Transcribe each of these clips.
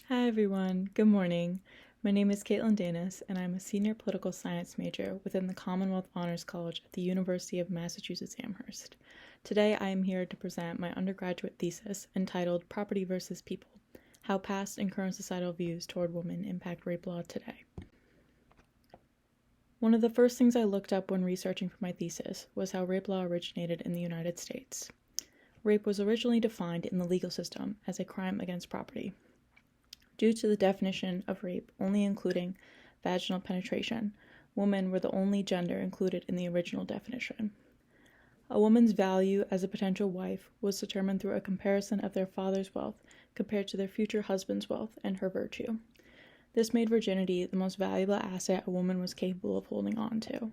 Hi everyone, good morning. My name is Dainis, and I'm a senior political science major within the Commonwealth Honors College at the University of Massachusetts Amherst. Today I am here to present my undergraduate thesis entitled Property versus People: How Past and Current Societal Views Toward Women Impact Rape Law Today. One of the first things I looked up when researching for my thesis was how rape law originated in the United States. Rape was originally defined in the legal system as a crime against property. Due to the definition of rape only including vaginal penetration, women were the only gender included in the original definition. A woman's value as a potential wife was determined through a comparison of their father's wealth compared to their future husband's wealth and her virtue. This made virginity the most valuable asset a woman was capable of holding on to.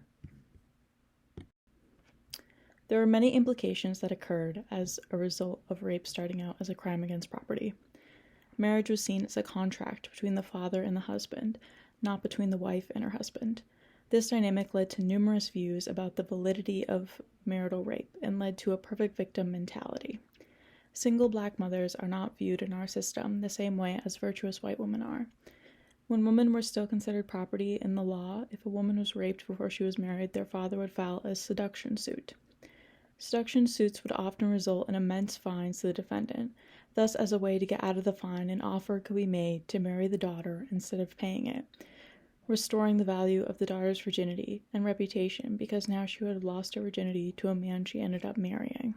There were many implications that occurred as a result of rape starting out as a crime against property. Marriage was seen as a contract between the father and the husband, not between the wife and her husband. This dynamic led to numerous views about the validity of marital rape and led to a perfect victim mentality. Single black mothers are not viewed in our system the same way as virtuous white women are. When women were still considered property in the law, if a woman was raped before she was married, their father would file a seduction suit. Seduction suits would often result in immense fines to the defendant. Thus, as a way to get out of the fine, an offer could be made to marry the daughter instead of paying it, restoring the value of the daughter's virginity and reputation because now she would have lost her virginity to a man she ended up marrying.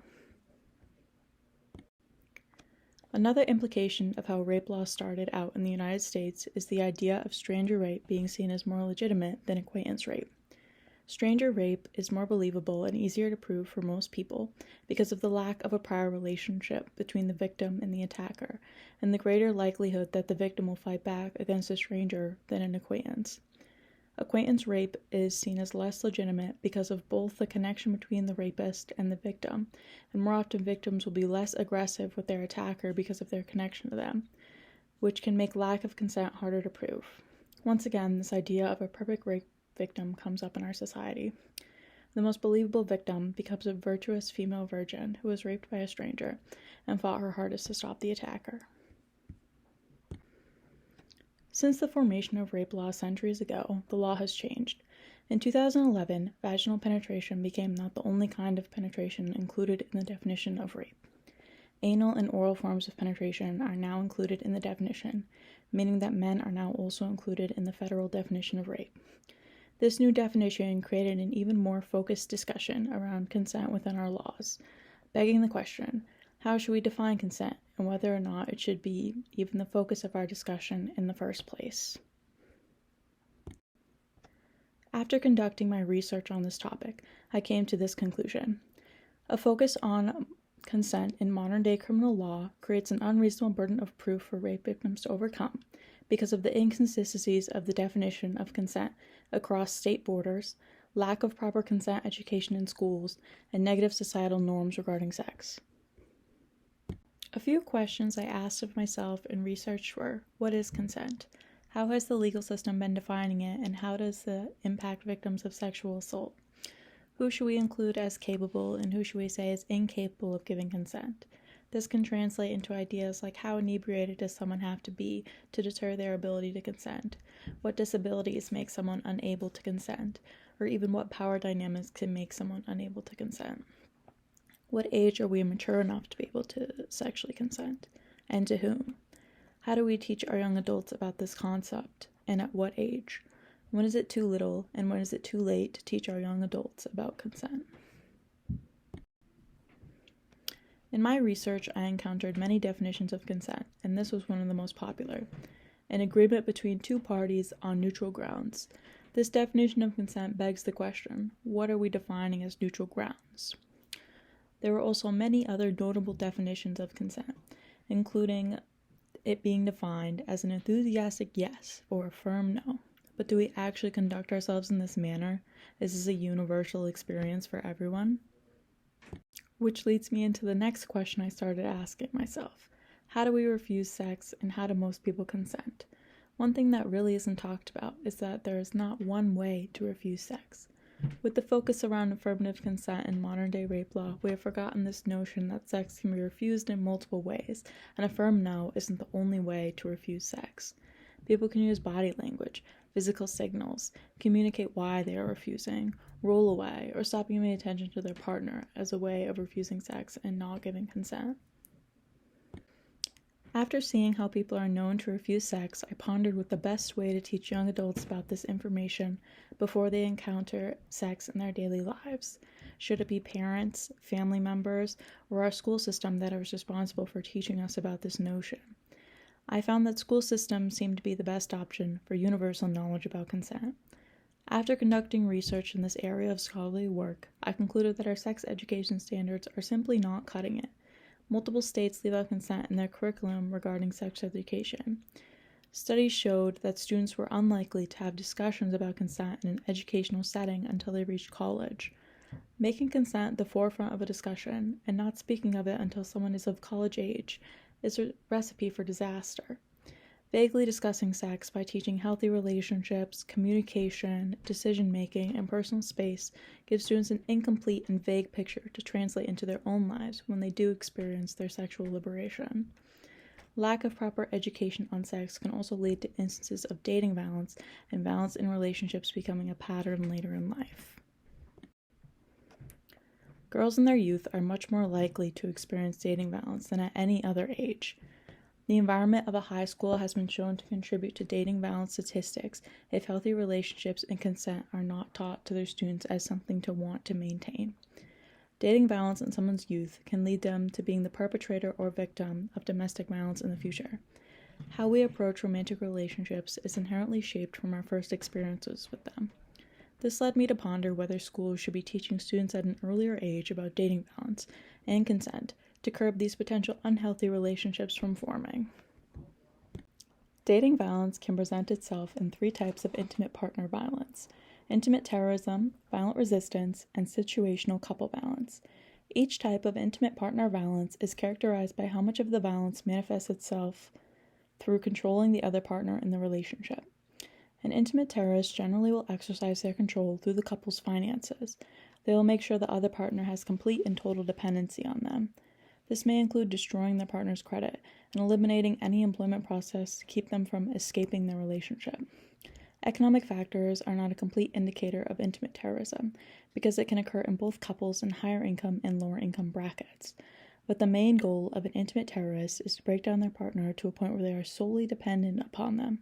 Another implication of how rape law started out in the United States is the idea of stranger rape being seen as more legitimate than acquaintance rape. Stranger rape is more believable and easier to prove for most people because of the lack of a prior relationship between the victim and the attacker, and the greater likelihood that the victim will fight back against a stranger than an acquaintance. Acquaintance rape is seen as less legitimate because of both the connection between the rapist and the victim, and more often victims will be less aggressive with their attacker because of their connection to them, which can make lack of consent harder to prove. Once again, this idea of a perfect rape victim comes up in our society. The most believable victim becomes a virtuous female virgin who was raped by a stranger and fought her hardest to stop the attacker. Since the formation of rape law centuries ago, the law has changed. In 2011, vaginal penetration became not the only kind of penetration included in the definition of rape. Anal and oral forms of penetration are now included in the definition, meaning that men are now also included in the federal definition of rape. This new definition created an even more focused discussion around consent within our laws, begging the question, how should we define consent and whether or not it should be even the focus of our discussion in the first place? After conducting my research on this topic, I came to this conclusion. A focus on consent in modern-day criminal law creates an unreasonable burden of proof for rape victims to overcome because of the inconsistencies of the definition of consent across state borders, lack of proper consent education in schools, and negative societal norms regarding sex. A few questions I asked of myself in research were, what is consent? How has the legal system been defining it, and how does it impact victims of sexual assault? Who should we include as capable, and who should we say is incapable of giving consent? This can translate into ideas like how inebriated does someone have to be to deter their ability to consent, what disabilities make someone unable to consent, or even what power dynamics can make someone unable to consent. What age are we mature enough to be able to sexually consent, and to whom? How do we teach our young adults about this concept, and at what age? When is it too little, and when is it too late to teach our young adults about consent? In my research, I encountered many definitions of consent, and this was one of the most popular: an agreement between two parties on neutral grounds. This definition of consent begs the question, what are we defining as neutral grounds? There were also many other notable definitions of consent, including it being defined as an enthusiastic yes or a firm no. But do we actually conduct ourselves in this manner? Is this a universal experience for everyone? Which leads me into the next question I started asking myself. How do we refuse sex, and how do most people consent? One thing that really isn't talked about is that there is not one way to refuse sex. With the focus around affirmative consent in modern-day rape law, we have forgotten this notion that sex can be refused in multiple ways, and a firm no isn't the only way to refuse sex. People can use body language, physical signals, communicate why they are refusing, roll away, or stop giving attention to their partner as a way of refusing sex and not giving consent. After seeing how people are known to refuse sex, I pondered what the best way to teach young adults about this information before they encounter sex in their daily lives. Should it be parents, family members, or our school system that is responsible for teaching us about this notion? I found that school systems seem to be the best option for universal knowledge about consent. After conducting research in this area of scholarly work, I concluded that our sex education standards are simply not cutting it. Multiple states leave out consent in their curriculum regarding sex education. Studies showed that students were unlikely to have discussions about consent in an educational setting until they reached college. Making consent the forefront of a discussion and not speaking of it until someone is of college age is a recipe for disaster. Vaguely discussing sex by teaching healthy relationships, communication, decision-making, and personal space gives students an incomplete and vague picture to translate into their own lives when they do experience their sexual liberation. Lack of proper education on sex can also lead to instances of dating violence and violence in relationships becoming a pattern later in life. Girls in their youth are much more likely to experience dating violence than at any other age. The environment of a high school has been shown to contribute to dating violence statistics if healthy relationships and consent are not taught to their students as something to want to maintain. Dating violence in someone's youth can lead them to being the perpetrator or victim of domestic violence in the future. How we approach romantic relationships is inherently shaped from our first experiences with them. This led me to ponder whether schools should be teaching students at an earlier age about dating violence and consent to curb these potential unhealthy relationships from forming. Dating violence can present itself in 3 types of intimate partner violence: intimate terrorism, violent resistance, and situational couple violence. Each type of intimate partner violence is characterized by how much of the violence manifests itself through controlling the other partner in the relationship. An intimate terrorist generally will exercise their control through the couple's finances. They will make sure the other partner has complete and total dependency on them. This may include destroying their partner's credit and eliminating any employment process to keep them from escaping their relationship. Economic factors are not a complete indicator of intimate terrorism because it can occur in both couples in higher income and lower income brackets. But the main goal of an intimate terrorist is to break down their partner to a point where they are solely dependent upon them.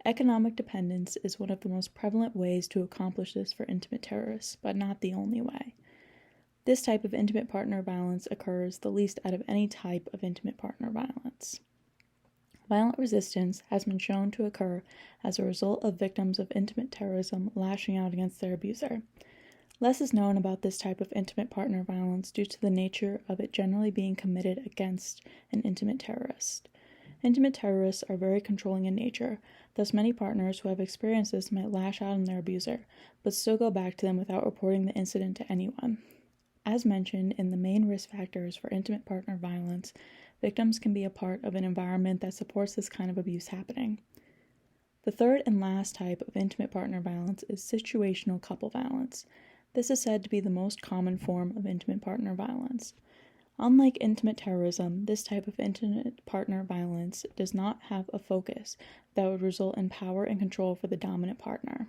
Economic dependence is one of the most prevalent ways to accomplish this for intimate terrorists, but not the only way. This type of intimate partner violence occurs the least out of any type of intimate partner violence. Violent resistance has been shown to occur as a result of victims of intimate terrorism lashing out against their abuser. Less is known about this type of intimate partner violence due to the nature of it generally being committed against an intimate terrorist. Intimate terrorists are very controlling in nature, thus many partners who have experienced this might lash out on their abuser, but still go back to them without reporting the incident to anyone. As mentioned in the main risk factors for intimate partner violence, victims can be a part of an environment that supports this kind of abuse happening. The third and last type of intimate partner violence is situational couple violence. This is said to be the most common form of intimate partner violence. Unlike intimate terrorism, this type of intimate partner violence does not have a focus that would result in power and control for the dominant partner.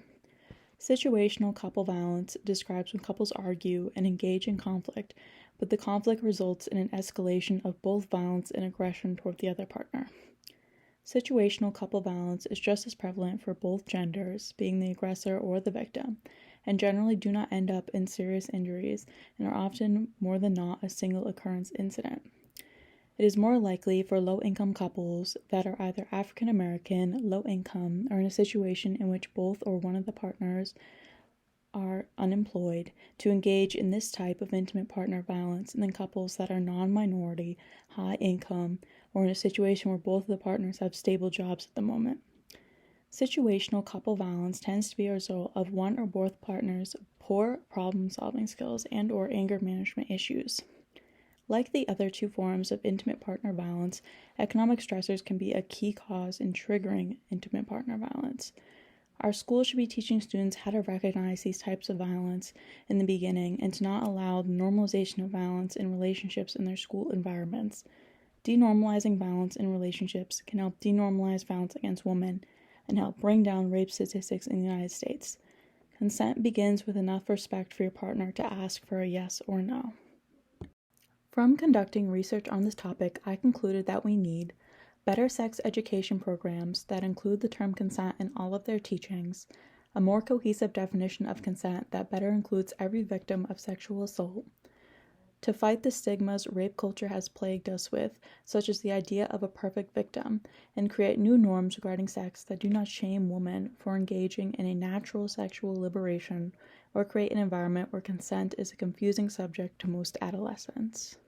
Situational couple violence describes when couples argue and engage in conflict, but the conflict results in an escalation of both violence and aggression toward the other partner. Situational couple violence is just as prevalent for both genders, being the aggressor or the victim, and generally do not end up in serious injuries and are often more than not a single occurrence incident. It is more likely for low-income couples that are either African American, low income, or in a situation in which both or one of the partners are unemployed to engage in this type of intimate partner violence than couples that are non-minority, high income, or in a situation where both of the partners have stable jobs at the moment. Situational couple violence tends to be a result of one or both partners' poor problem-solving skills and/or anger management issues. Like the other 2 forms of intimate partner violence, economic stressors can be a key cause in triggering intimate partner violence. Our schools should be teaching students how to recognize these types of violence in the beginning and to not allow the normalization of violence in relationships in their school environments. Denormalizing violence in relationships can help denormalize violence against women and help bring down rape statistics in the United States. Consent begins with enough respect for your partner to ask for a yes or no. From conducting research on this topic, I concluded that we need better sex education programs that include the term consent in all of their teachings, a more cohesive definition of consent that better includes every victim of sexual assault, to fight the stigmas rape culture has plagued us with, such as the idea of a perfect victim, and create new norms regarding sex that do not shame women for engaging in a natural sexual liberation or create an environment where consent is a confusing subject to most adolescents.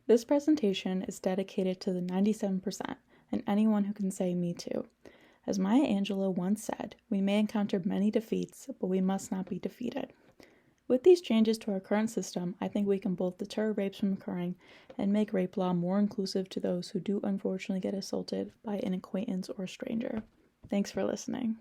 This presentation is dedicated to the 97% and anyone who can say me too. As Maya Angelou once said, we may encounter many defeats, but we must not be defeated. With these changes to our current system, I think we can both deter rapes from occurring and make rape law more inclusive to those who do unfortunately get assaulted by an acquaintance or stranger. Thanks for listening.